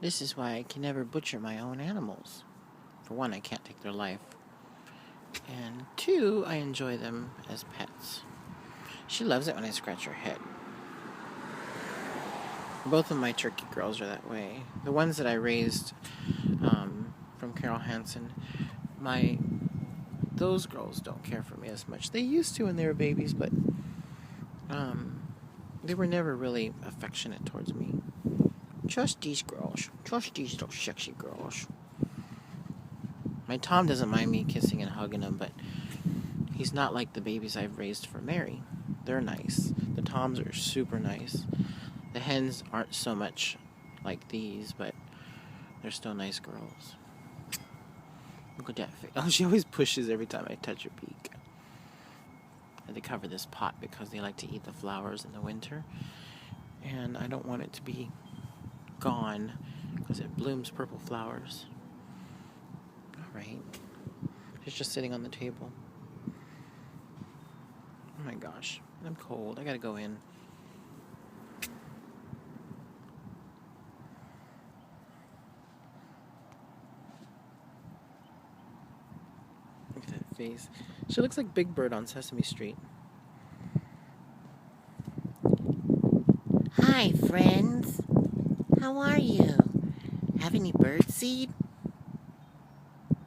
This is why I can never butcher my own animals. For one, I can't take their life. And two, I enjoy them as pets. She loves it when I scratch her head. Both of my turkey girls are that way. The ones that I raised from Carol Hansen, those girls don't care for me as much. They used to when they were babies, but they were never really affectionate towards me. Trust these girls. Trust these little sexy girls. My Tom doesn't mind me kissing and hugging him, but he's not like the babies I've raised for Mary. They're nice. The Toms are super nice. The hens aren't so much like these, but they're still nice girls. Look at that face. Oh, she always pushes every time I touch her beak. I had to cover this pot because they like to eat the flowers in the winter. And I don't want it to be gone because it blooms purple flowers. Alright. She's just sitting on the table. Oh my gosh. I'm cold. I gotta go in. Look at that face. She looks like Big Bird on Sesame Street. Hi, friends. How are you? Have any birdseed?